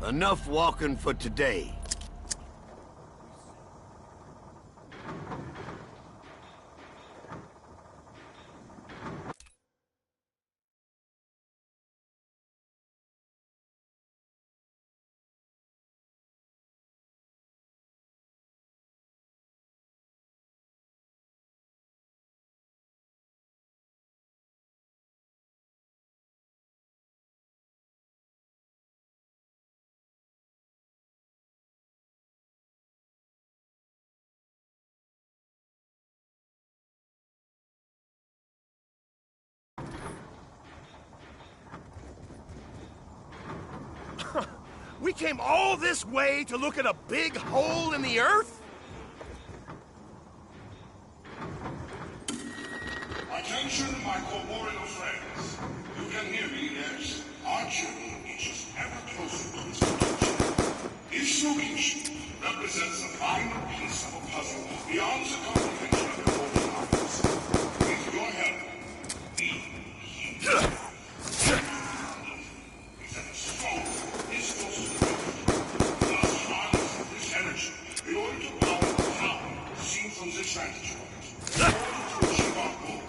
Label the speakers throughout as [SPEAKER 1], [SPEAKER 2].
[SPEAKER 1] Enough walking for today.
[SPEAKER 2] We came all this way to look at a big hole in the earth?
[SPEAKER 3] Attention, my corporeal friends. You can hear me, yes? Our journey inches ever closer to its conclusion. This location represents the final piece of a puzzle beyond the comprehension of your own minds. With your help, we is that the soul is close to the earth. We must harness this energy in order to power the town seen from this vantage point. In order to achieve our goal,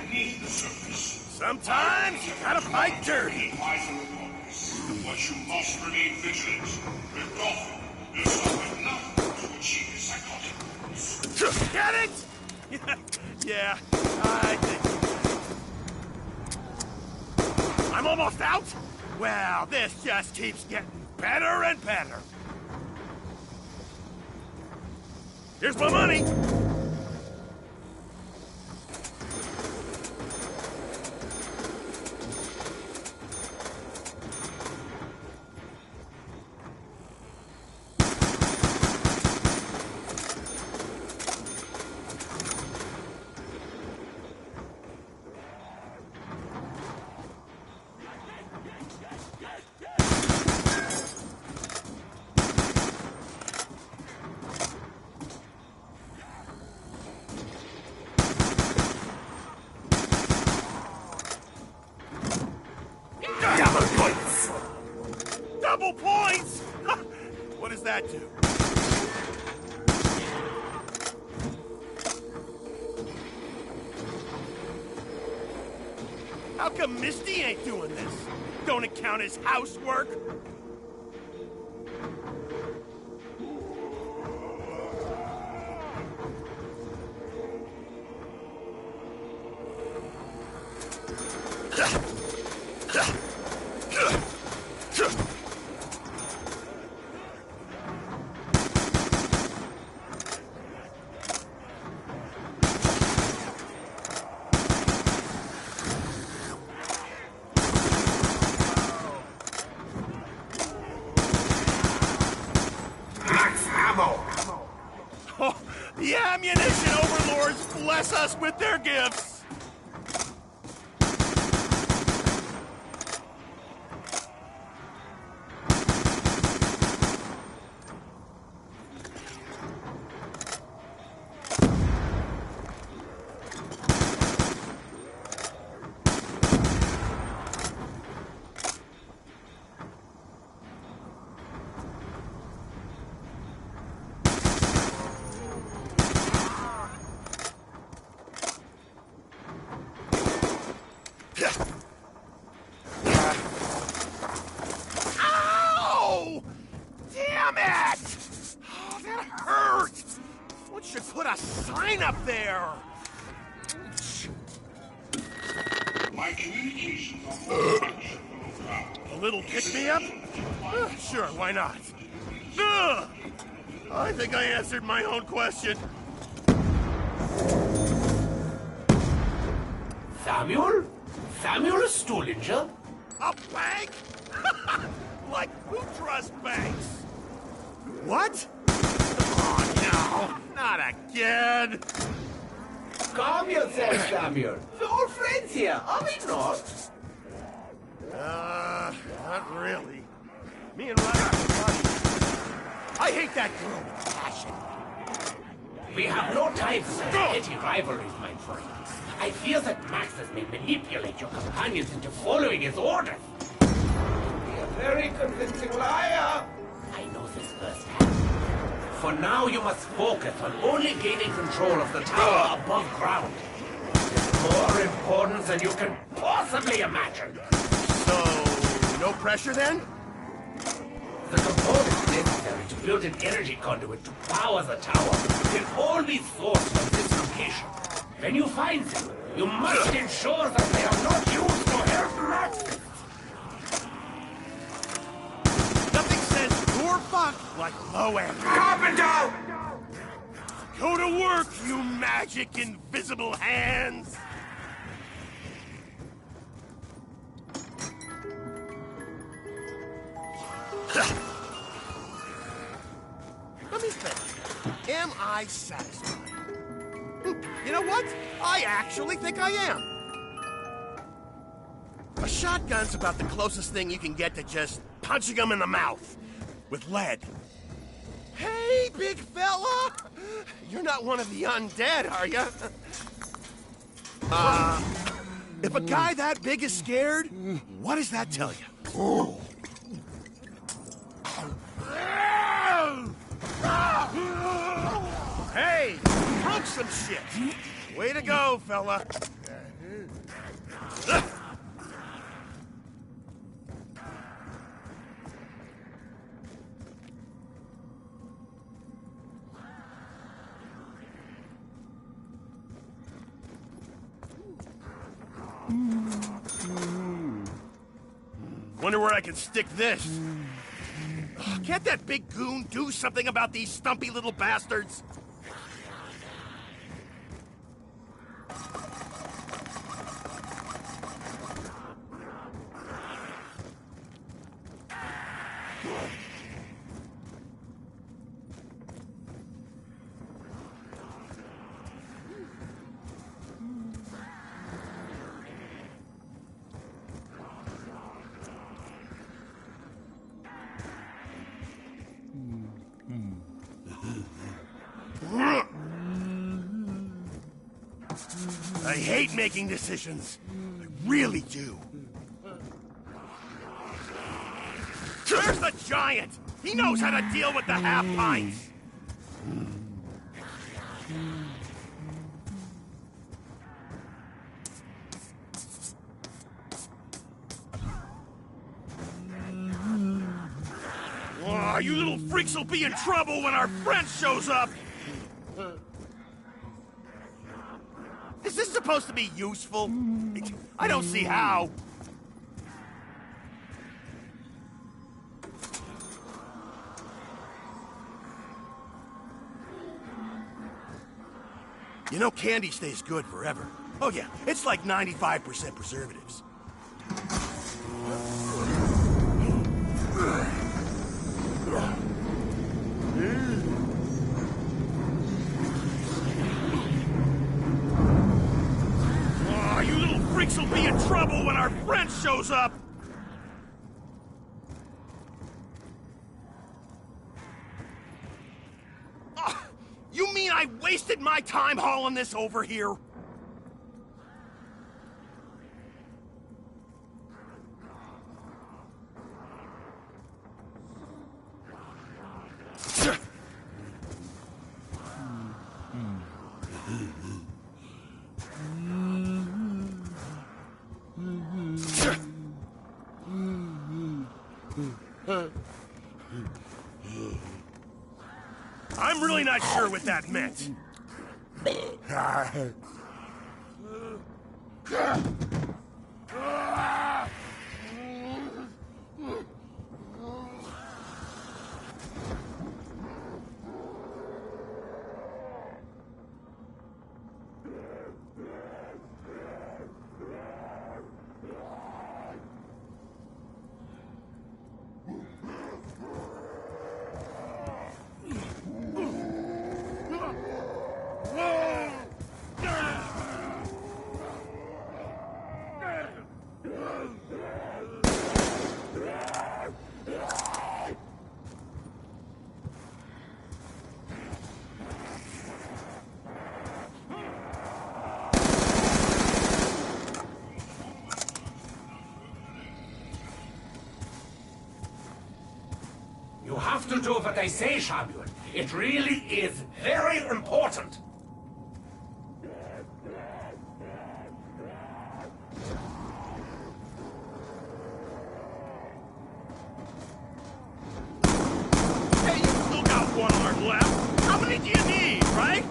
[SPEAKER 3] beneath the surface.
[SPEAKER 2] Sometimes you gotta fight dirty.
[SPEAKER 3] But you must remain vigilant. With Dolphin, there's something enough to achieve his psychotic goals.
[SPEAKER 2] Get it? Yeah, I think. I'm almost out? Well, this just keeps getting better and better. Here's my money. Double points! What does that do? How come Misty ain't doing this? Don't it count as housework? Oh, the ammunition overlords bless us with their gifts! Ow! Damn it! Oh, that hurt! Someone should put a sign up there!
[SPEAKER 3] My communications are more function.
[SPEAKER 2] A little pick-me-up? Sure, why not? Ugh! I think I answered my own question.
[SPEAKER 4] Samuel? Samuel Stullinger?
[SPEAKER 2] A bank? Like who trusts banks? What? Oh, no, not again.
[SPEAKER 4] Calm yourself, Samuel. We're all friends here, are we not?
[SPEAKER 2] Not really. Me and Ryder are buddies. I hate that girl with passion.
[SPEAKER 4] We have no time for such petty rivalries, my friend. I fear that Maxis may manipulate your companions into following his orders. We have very convincing liar. I know this firsthand. For now, you must focus on only gaining control of the tower above ground. It's more important than you can possibly imagine.
[SPEAKER 2] So, no pressure then?
[SPEAKER 4] The components necessary to build an energy conduit to power the tower can all be sourced from this location. When you find them, you must ensure that they are not used to help Max.
[SPEAKER 2] Nothing says you're fucked like low end.
[SPEAKER 4] Carpenter!
[SPEAKER 2] Go to work, you magic invisible hands! Let me think. Am I satisfied? You know what? I actually think I am. A shotgun's about the closest thing you can get to just punching them in the mouth with lead. Hey, big fella! You're not one of the undead, are you? If a guy that big is scared, what does that tell you? Hey, broke some shit. Way to go, fella. Wonder where I can stick this. Can't that big goon do something about these stumpy little bastards? I hate making decisions. I really do. There's the giant! He knows how to deal with the half-pints! Oh, you little freaks will be in trouble when our friend shows up! Is this supposed to be useful? I don't see how. You know candy stays good forever. Oh yeah, it's like 95% preservatives. Oh, you little freaks will be in trouble when our friend shows up! You mean I wasted my time hauling this over here? I'm really not sure what that meant.
[SPEAKER 4] You have to do what I say, Shamuel. It really is very important.
[SPEAKER 2] Hey, you still got one arm left. How many do you need, right?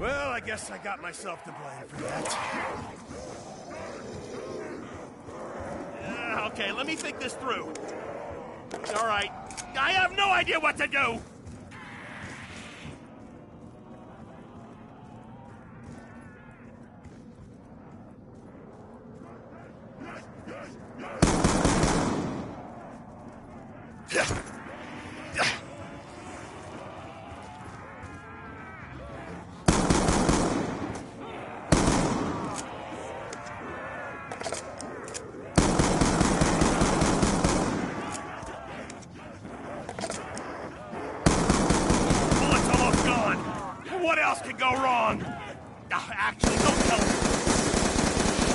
[SPEAKER 2] Well, I guess I got myself to blame for that. Okay, let me think this through. All right, I have no idea what to do. What else could go wrong? Actually, don't tell me.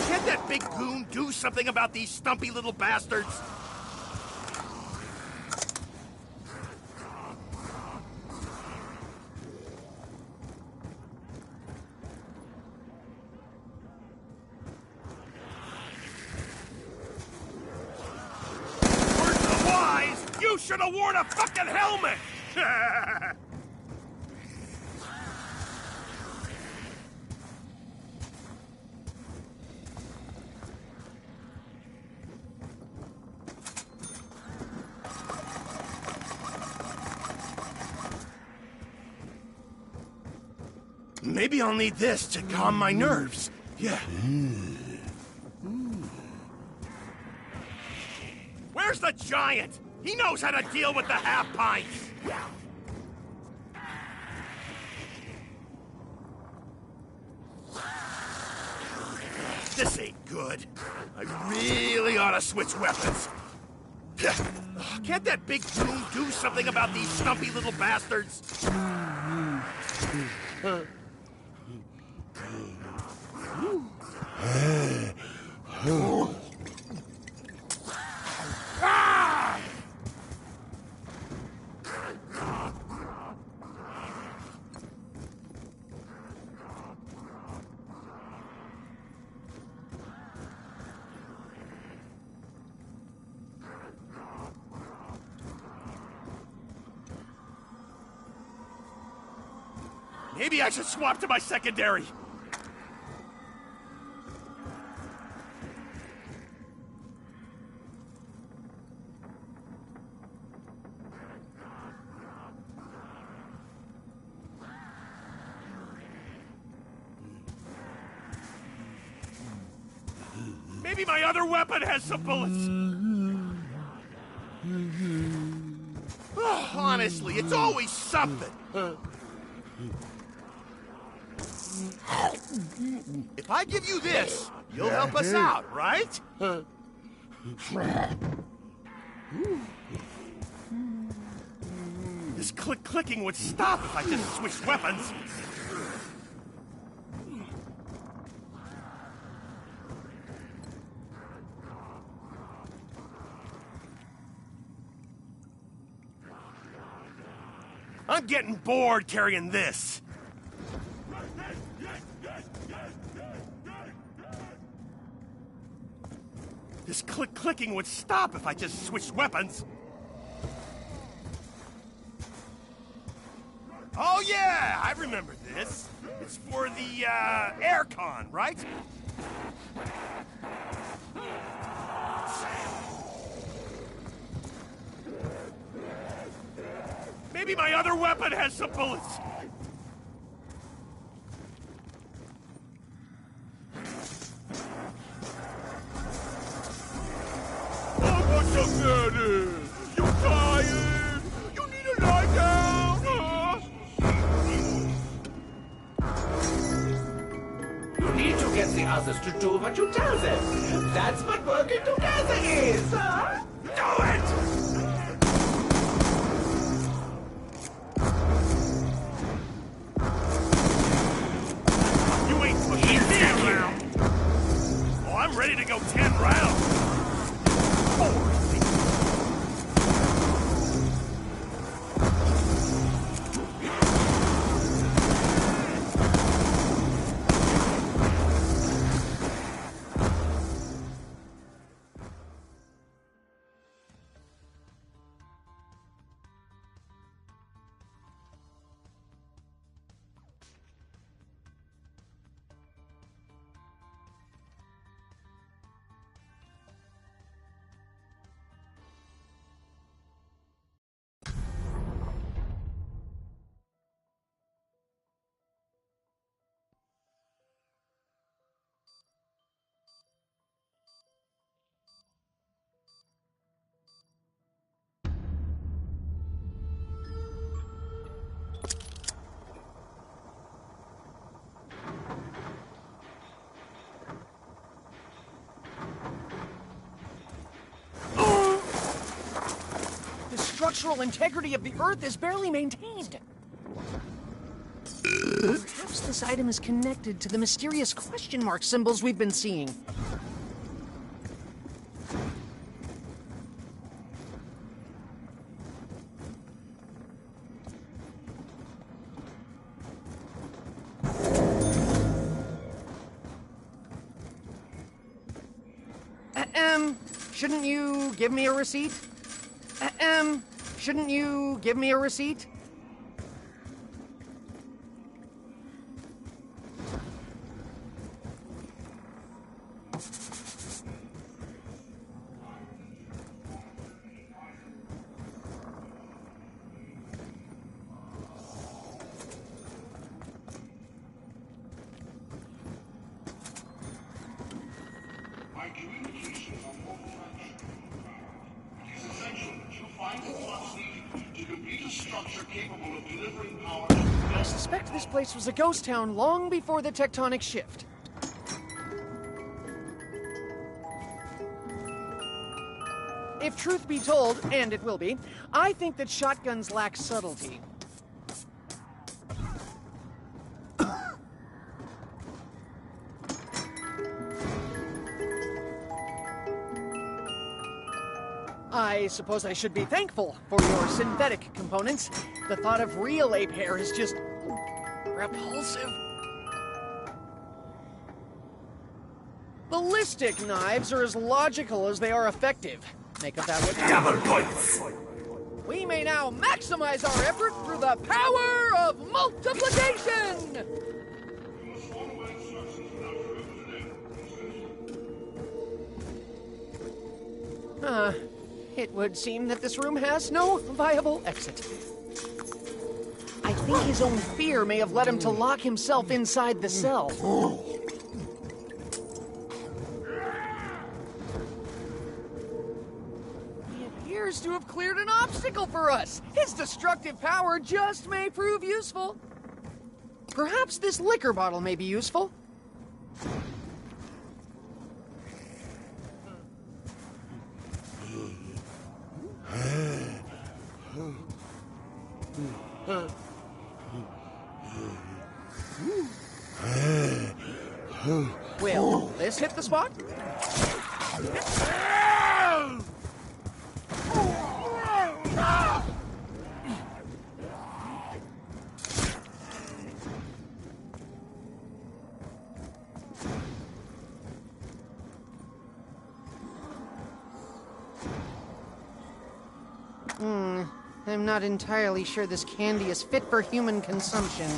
[SPEAKER 2] Can't that big goon do something about these stumpy little bastards? Words of the wise, you should have worn a fucking helmet! Maybe I'll need this to calm my nerves. Yeah. Where's the giant? He knows how to deal with the half-pints. This ain't good. I really ought to switch weapons. Can't that big goon do something about these stumpy little bastards? Ah! Maybe I should swap to my secondary. Maybe my other weapon has some bullets. Oh, honestly, it's always something. If I give you this, you'll help us out, right? This clicking would stop if I just switched weapons. I'm getting bored carrying this. This clicking would stop if I just switched weapons. Oh yeah, I remember this. It's for the, aircon, right? Maybe my other weapon has some bullets. Oh, what's the matter? You tired? You need to lie down, huh?
[SPEAKER 4] You need to get the others to do what you tell them. That's what working together is, huh? Do it!
[SPEAKER 2] You ain't pushing me around. Oh, I'm ready to go 10 rounds.
[SPEAKER 5] The structural integrity of the Earth is barely maintained. Perhaps this item is connected to the mysterious question mark symbols we've been seeing. Shouldn't you give me a receipt? Shouldn't you give me a receipt?
[SPEAKER 3] My communications are more it is essential that you find the slots needed to complete a structure capable of delivering power.
[SPEAKER 5] I suspect this place was a ghost town long before the tectonic shift. If truth be told, and it will be, I think that shotguns lack subtlety. I suppose I should be thankful for your synthetic components. The thought of real ape hair is just repulsive. Ballistic knives are as logical as they are effective. Make of that what you
[SPEAKER 4] Double points!
[SPEAKER 5] We may now maximize our effort through the power of multiplication! It would seem that this room has no viable exit. I think his own fear may have led him to lock himself inside the cell. He appears to have cleared an obstacle for us. His destructive power just may prove useful. Perhaps this liquor bottle may be useful. Will this hit the spot? I'm not entirely sure this candy is fit for human consumption.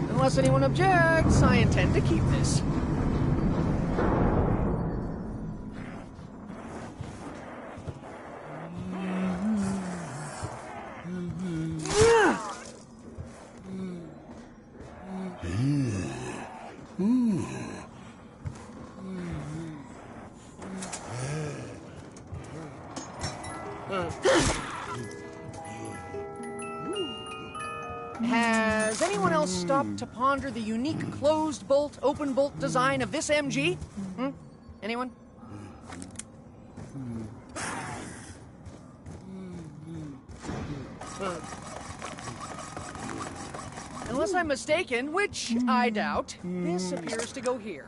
[SPEAKER 5] Unless anyone objects, I intend to keep this. Has anyone else stopped to ponder the unique closed bolt, open bolt design of this MG? Anyone? Unless I'm mistaken, which I doubt, this appears to go here.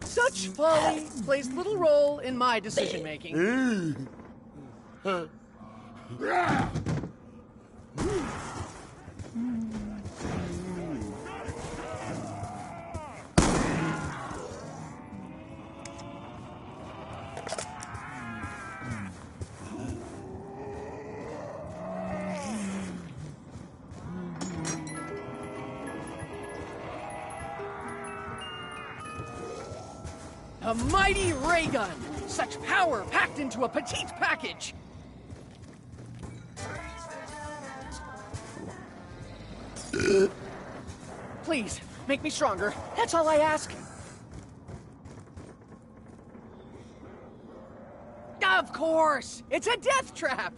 [SPEAKER 5] Such folly plays little role in my decision-making. A mighty ray gun! Such power packed into a petite package! Please, make me stronger. That's all I ask. Of course! It's a death trap!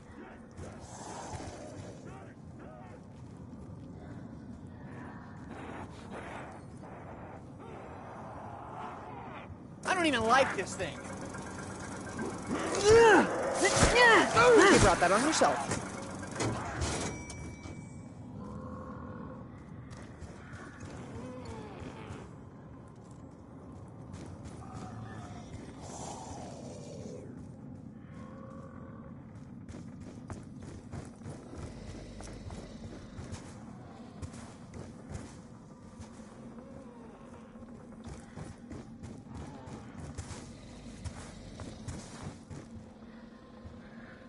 [SPEAKER 5] I don't even like this thing. You brought that on yourself.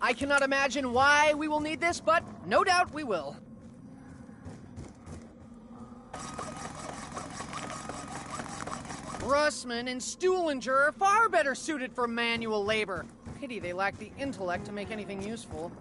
[SPEAKER 5] I cannot imagine why we will need this, but no doubt we will. Russman and Stuhlinger are far better suited for manual labor. Pity they lack the intellect to make anything useful.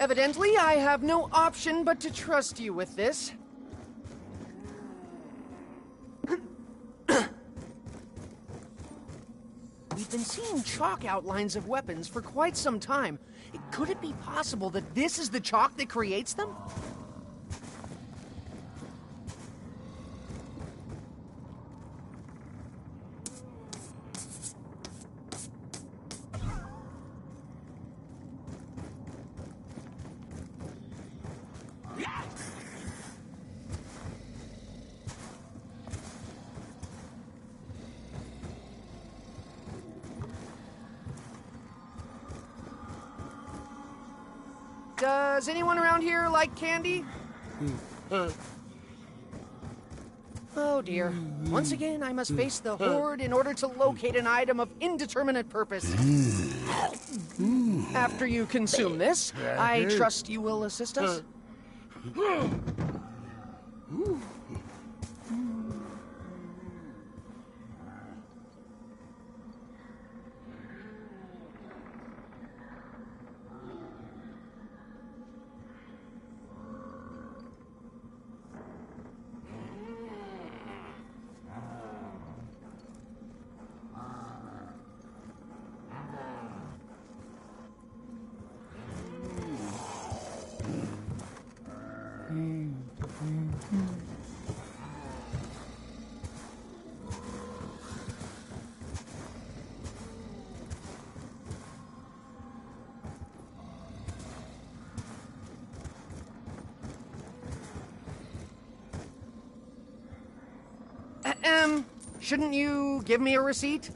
[SPEAKER 5] Evidently, I have no option but to trust you with this. We've been seeing chalk outlines of weapons for quite some time. Could it be possible that this is the chalk that creates them? Does anyone around here like candy? Oh dear. Once again, I must face the horde in order to locate an item of indeterminate purpose. After you consume this, I trust you will assist us? Shouldn't you give me a receipt?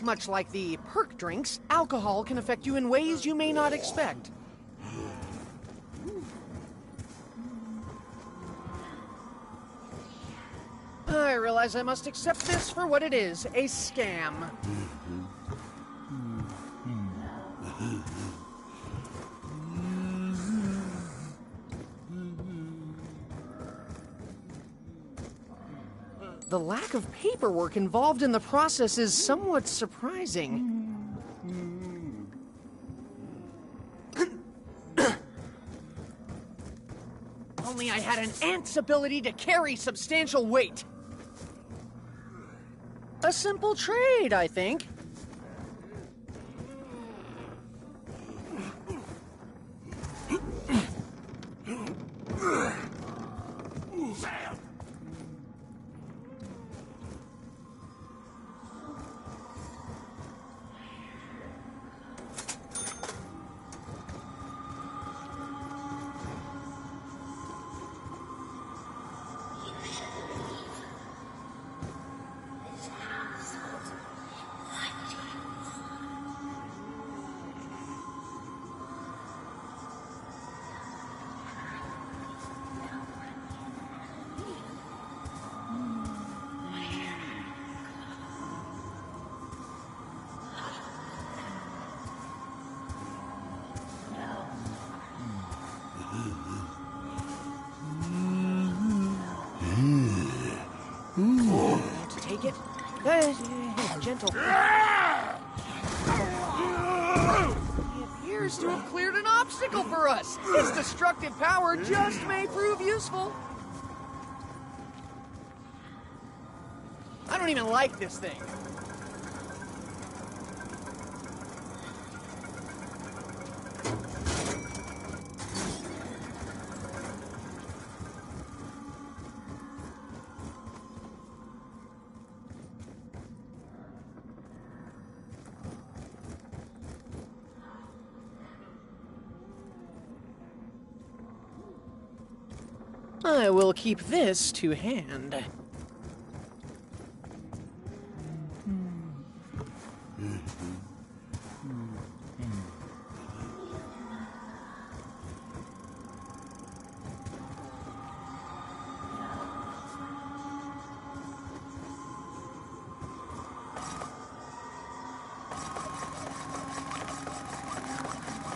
[SPEAKER 5] much like the perk drinks, alcohol can affect you in ways you may not expect. I realize I must accept this for what it is, a scam. The lack of paperwork involved in the process is somewhat surprising. Only I had an ant's ability to carry substantial weight. A simple trade, I think. To take it, gentle. He appears to have cleared an obstacle for us. His destructive power just may prove useful. I don't even like this thing. I will keep this to hand.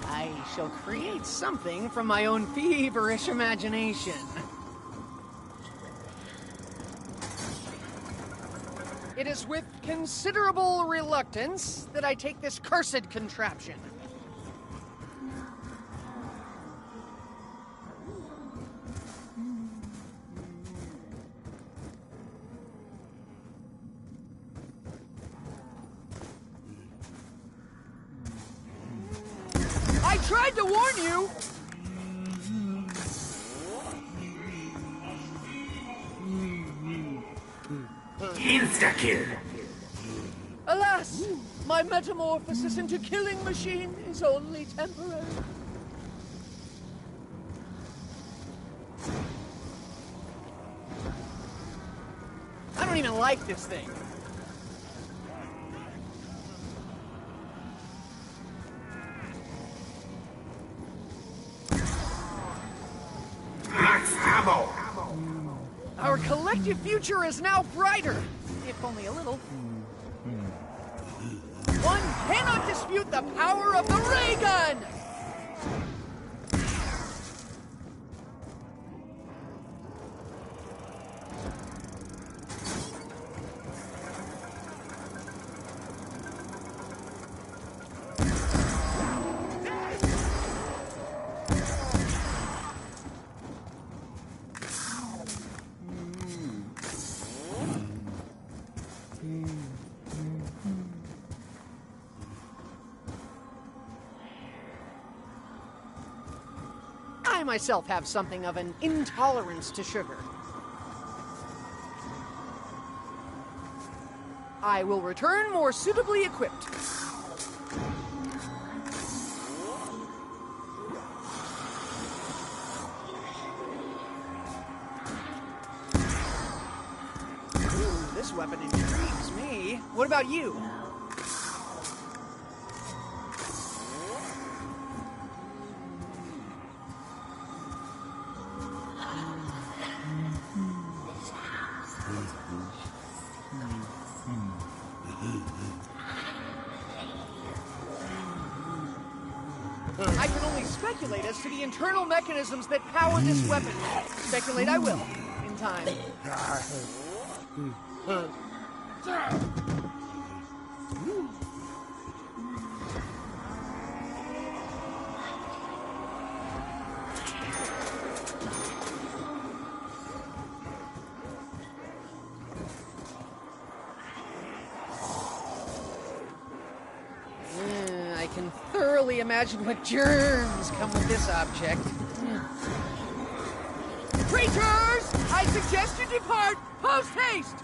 [SPEAKER 5] I shall create something from my own feverish imagination. It is with considerable reluctance that I take this cursed contraption. I tried to warn you!
[SPEAKER 4] Insta-kill!
[SPEAKER 5] Alas, my metamorphosis into killing machine is only temporary. I don't even like this thing.
[SPEAKER 4] Max ammo!
[SPEAKER 5] Our collective future is now brighter, if only a little. One cannot dispute the power of the ray gun! I myself have something of an intolerance to sugar. I will return more suitably equipped. Ooh, this weapon intrigues me. What about you? I can only speculate as to the internal mechanisms that power this weapon. Speculate I will, in time. I can thoroughly imagine what germs come with this object. Creatures! I suggest you depart post-haste!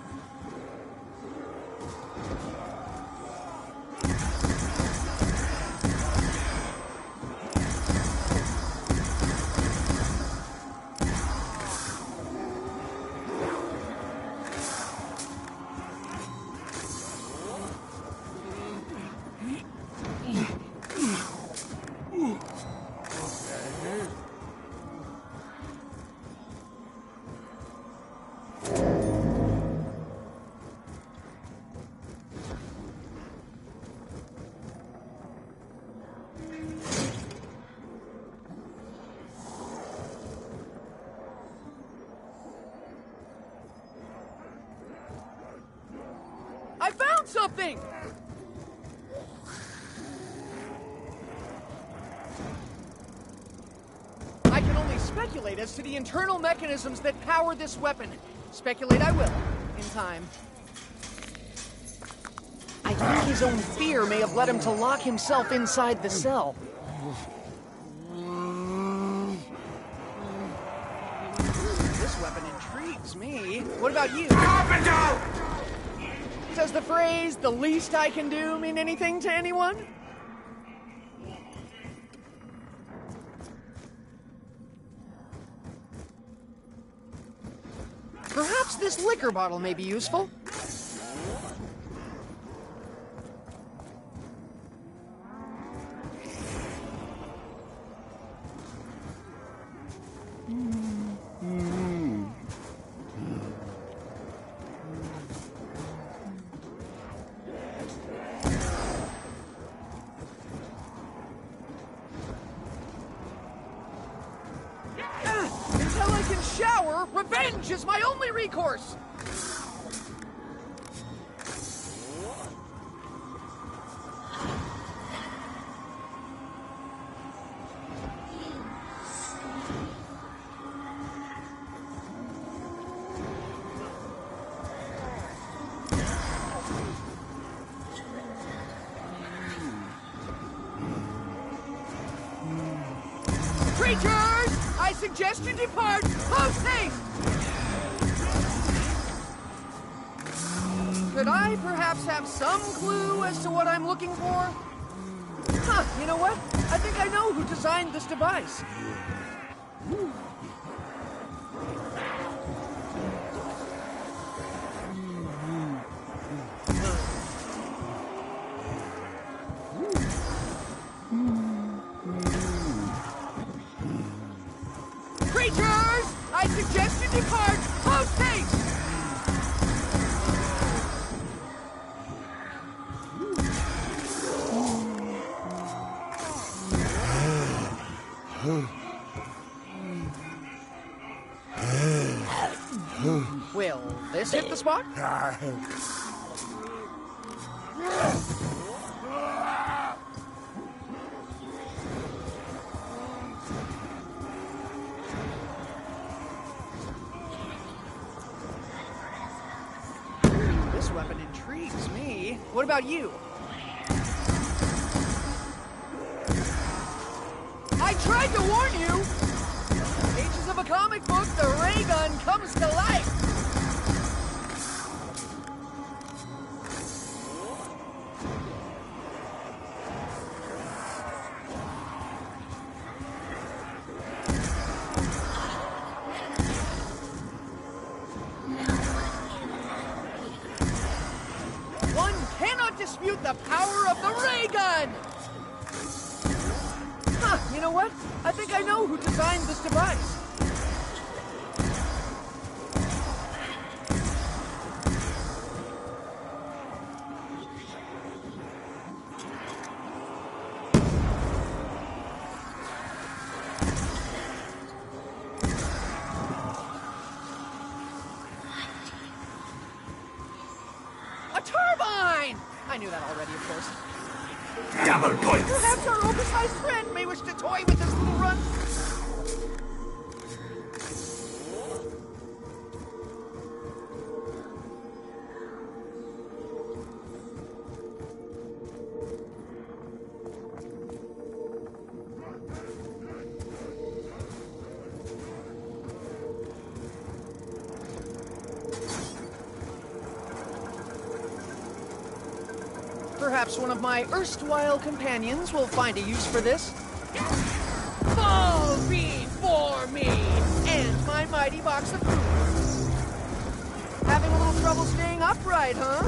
[SPEAKER 5] I found something! I can only speculate as to the internal mechanisms that power this weapon. Speculate I will, in time. I think his own fear may have led him to lock himself inside the cell. This weapon intrigues me. What about you?
[SPEAKER 4] Carpenter!
[SPEAKER 5] Does the phrase, "the least I can do," mean anything to anyone? Perhaps this liquor bottle may be useful. Until I can shower, revenge is my only recourse! Creatures! I suggest you depart post-haste! Could I perhaps have some clue as to what I'm looking for? Huh, you know what? I think I know who designed this device. Creatures! I suggest you depart post-haste! Will this hit the spot? This weapon intrigues me. What about you? I tried to warn you! Pages of a comic book, the ray gun comes to life! One cannot dispute the power of the ray gun! Huh, you know what? I think I know who designed this device. A turbine! I knew that already, of course.
[SPEAKER 4] Double points!
[SPEAKER 5] Perhaps our oversized friend may wish to toy with this little run. Perhaps one of my erstwhile companions will find a use for this. Fall before me and my mighty box of food. Having a little trouble staying upright, huh?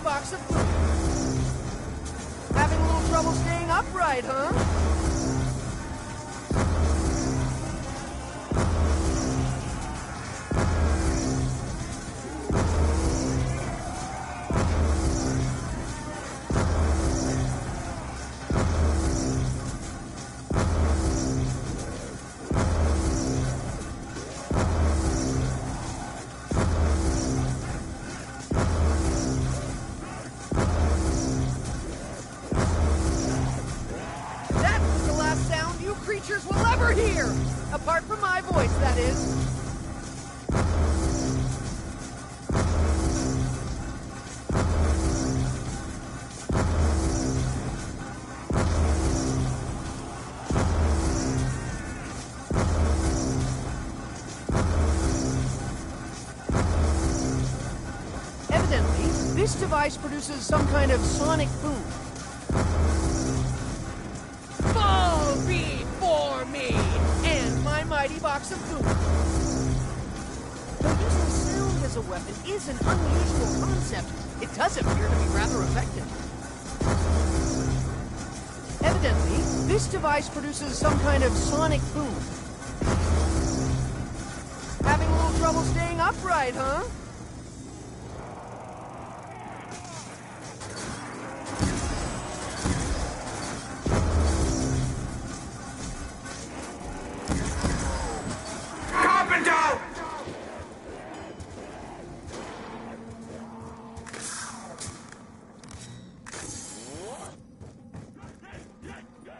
[SPEAKER 5] Box of food. Having a little trouble staying upright, huh? Creatures will ever hear! Apart from my voice, that is. Evidently, this device produces some kind of sonic boom. Me and my mighty box of food. Though using sound as a weapon is an unusual concept, it does appear to be rather effective. Evidently, this device produces some kind of sonic boom. Having a little trouble staying upright, huh?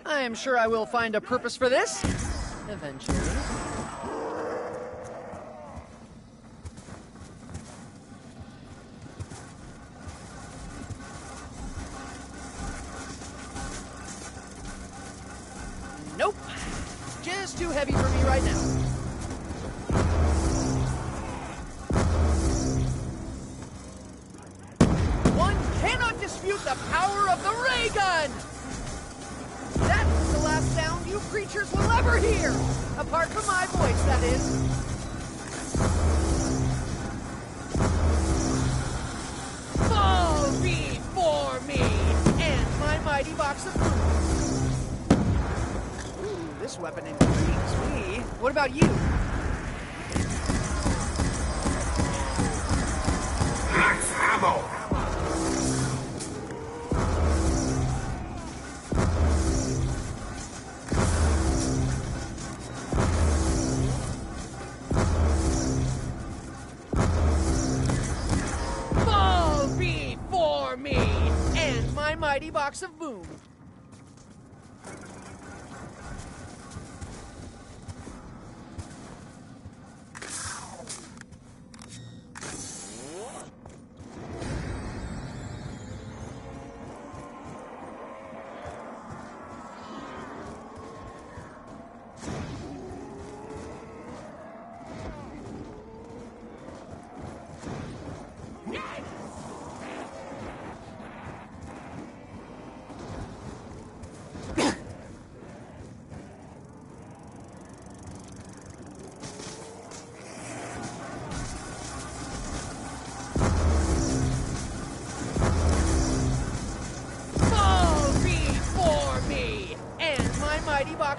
[SPEAKER 5] I am sure I will find a purpose for this, eventually. Nope. Just too heavy for me right now. One cannot dispute the power of the ray gun! That was the last sound you creatures will ever hear! Apart from my voice, that is. Fall before me and my mighty box of food. Ooh, this weapon intrigues me. What about you?
[SPEAKER 4] Max ammo!
[SPEAKER 5] Me and my mighty box of boom.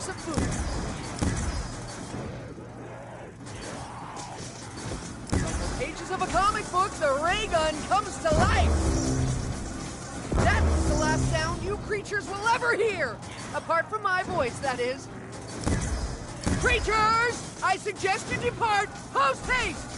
[SPEAKER 5] box of food. From the pages of a comic book, the ray gun comes to life. That was the last sound you creatures will ever hear. Apart from my voice, that is. Creatures, I suggest you depart post-haste.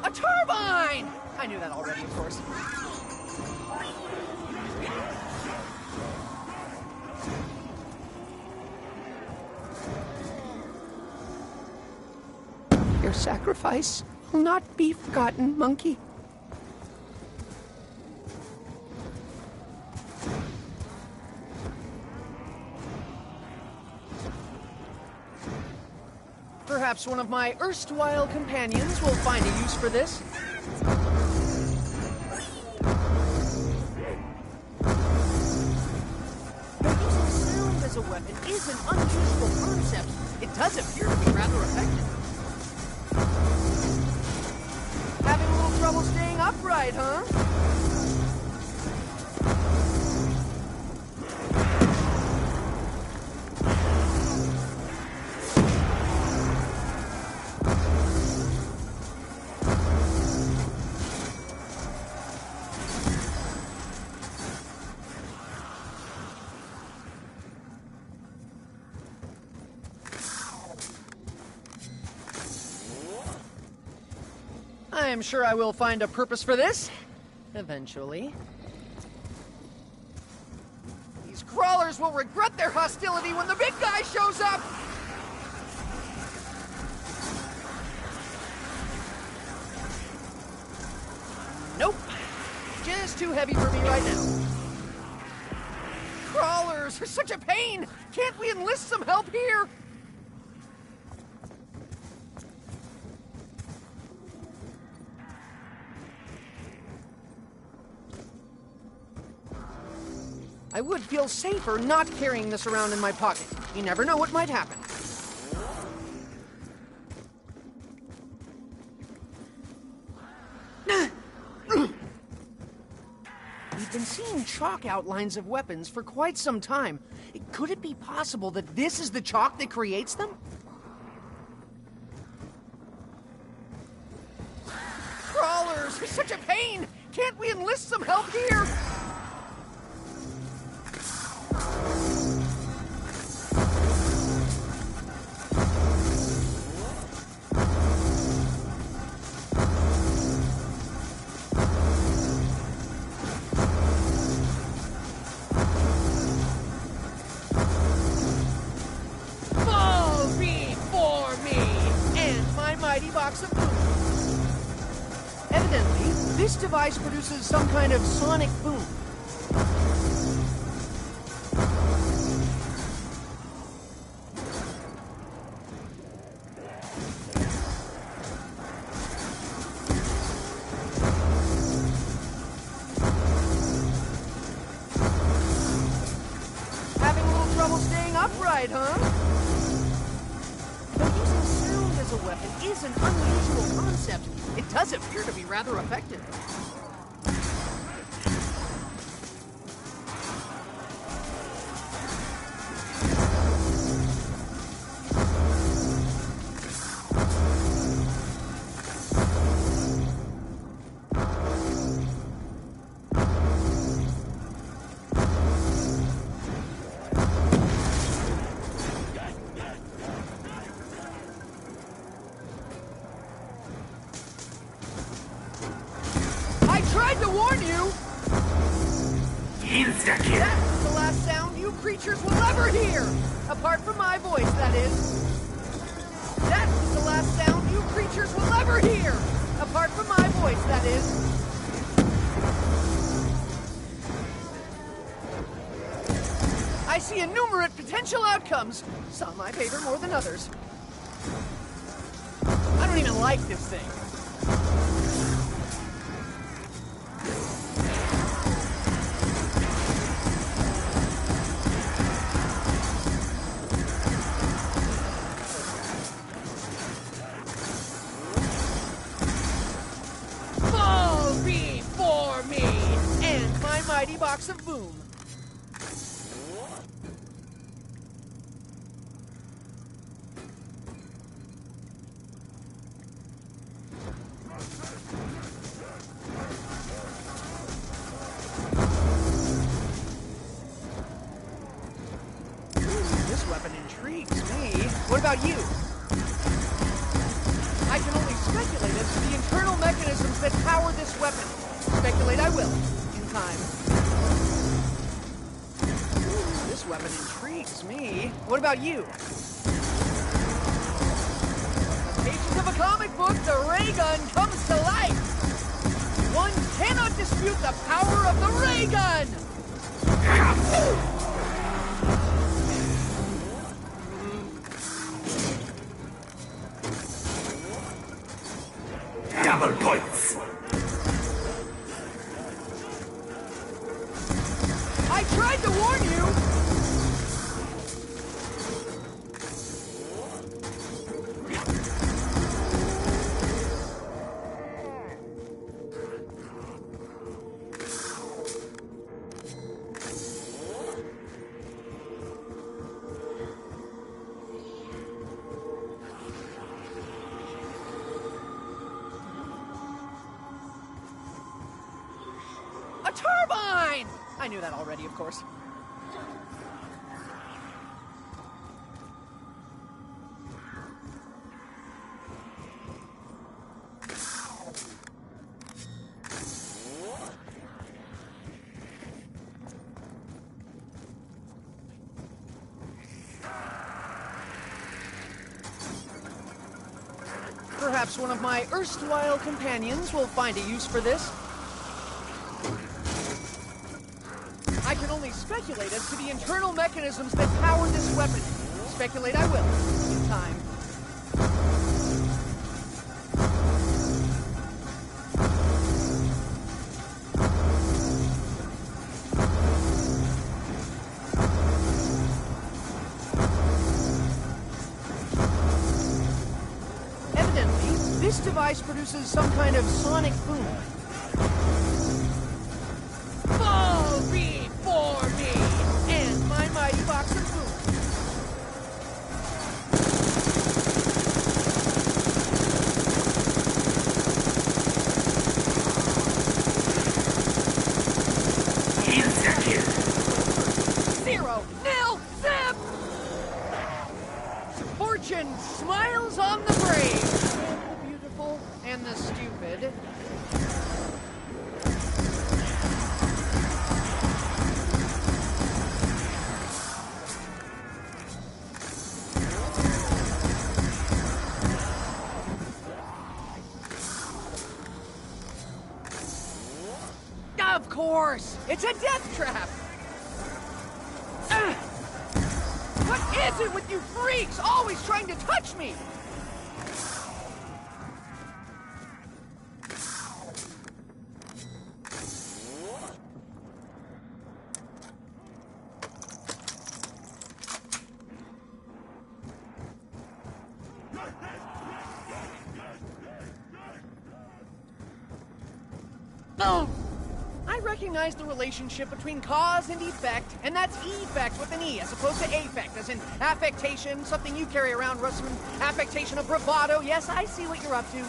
[SPEAKER 5] A turbine! I knew that already, of course. Your sacrifice will not be forgotten, monkey. Perhaps one of my erstwhile companions will find a use for this. But using sound as a weapon is an unusual concept. It does appear to be rather effective. Having a little trouble staying upright, huh? I am sure I will find a purpose for this, eventually. These crawlers will regret their hostility when the big guy shows up! Nope. Just too heavy for me right now. Crawlers are such a pain! Can't we enlist some help here? I would feel safer not carrying this around in my pocket. You never know what might happen. We've been seeing chalk outlines of weapons for quite some time. Could it be possible that this is the chalk that creates them? Crawlers are such a pain! Can't we enlist some help here? Mighty box of food. Evidently, this device produces some kind of sonic boom. Having a little trouble staying upright, huh? A weapon is an unusual concept. It does appear to be rather effective. Tried to warn you!
[SPEAKER 4] Insta-kill!
[SPEAKER 5] That was the last sound you creatures will ever hear! Apart from my voice, that is. That was the last sound you creatures will ever hear! Apart from my voice, that is. see innumerate potential outcomes. Some I favor more than others. I don't even like this thing. Fall before me and my mighty box of boom. This weapon intrigues me. What about you? I can only speculate as to the internal mechanisms that power this weapon. Speculate I will, in time. This weapon intrigues me. What about you? The pages of a comic book, the ray gun comes to life. One cannot dispute the power of the ray gun!
[SPEAKER 4] Double points.
[SPEAKER 5] I tried to warn you! A turbine! I knew that already, of course. Perhaps one of my erstwhile companions will find a use for this. I can only speculate as to the internal mechanisms that power this weapon. Speculate I will, in time. Evidently, this device produces some kind of sonic boom. Fall before me and my mighty box of boom.
[SPEAKER 4] Instant
[SPEAKER 5] 0, 0, zip! Fortune smiles on the brave, and the beautiful, and the stupid. Of course! It's a death trap! Ugh. What is it with you freaks always trying to touch me? Oh! I recognize the relationship between cause and effect, and that's effect with an E as opposed to affect, as in affectation, something you carry around, Russman. Affectation of bravado. Yes, I see what you're up to.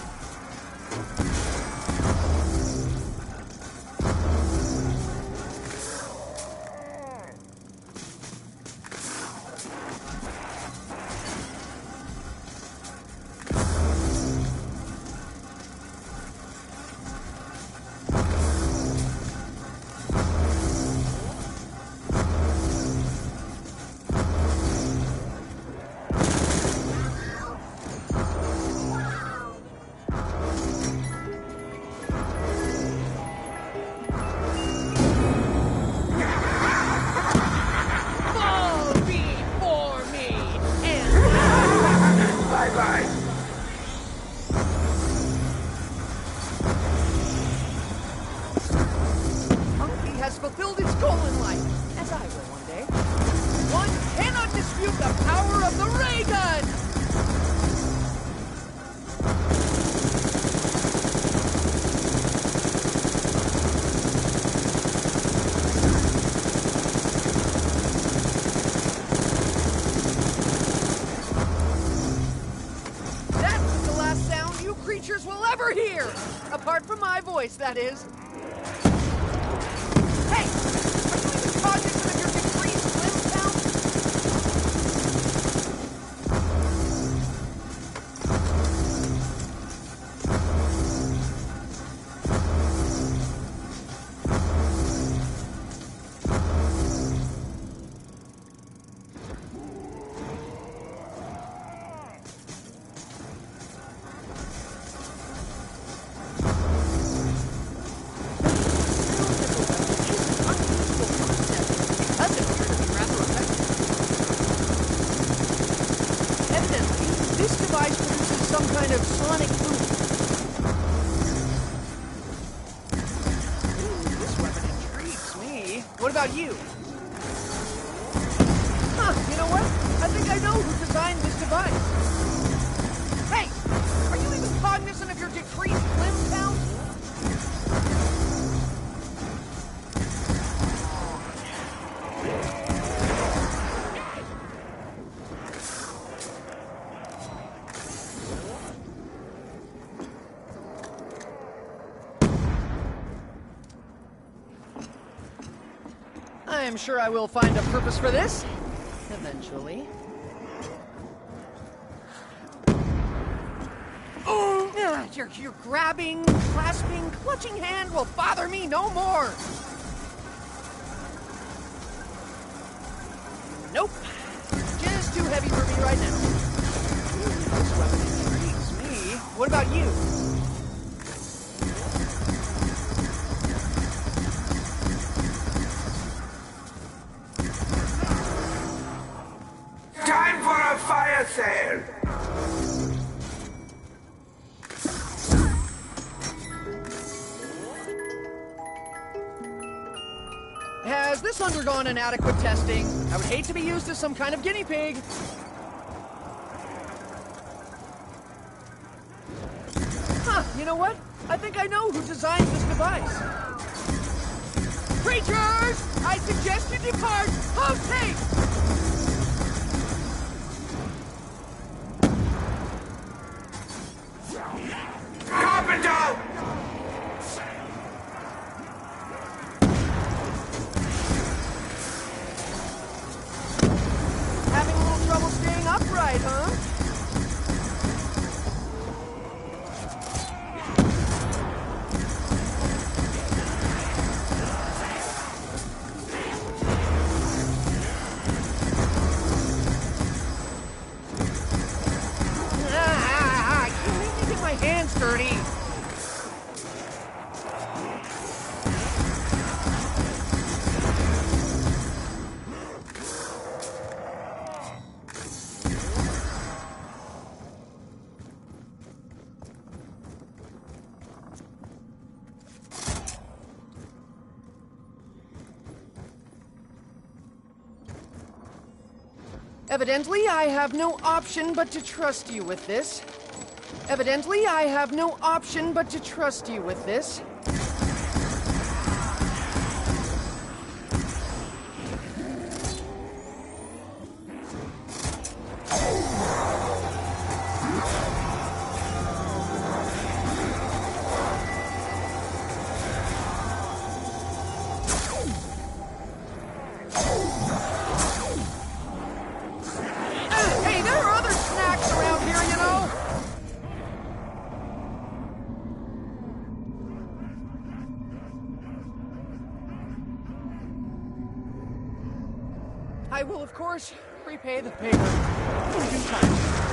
[SPEAKER 5] Apart from my voice, that is. Hey! Are you even cognizant of your decreased limb count? This device produces some kind of sonic boom. Ooh, this weapon intrigues me. What about you? Huh, you know what? I think I know who designed this device. Hey, are you even cognizant of your decreased limb count? I am sure I will find a purpose for this. Eventually. Oh, your grabbing, clasping, clutching hand will bother me no more. Nope. Just too heavy for me right now. This weapon intrigues me. What about you?
[SPEAKER 6] Time for a fire sale!
[SPEAKER 5] Has this undergone an adequate testing? I would hate to be used as some kind of guinea pig. Huh, you know what? I think I know who designed this device. Creatures! I suggest you depart post-haste!
[SPEAKER 6] Carpenter!
[SPEAKER 5] Having a little trouble staying upright, huh? You make me get my hands dirty. Evidently, I have no option but to trust you with this. Evidently, I have no option but to trust you with this. Hey, there are other snacks around here, you know? I will, of course, repay the favor in due time.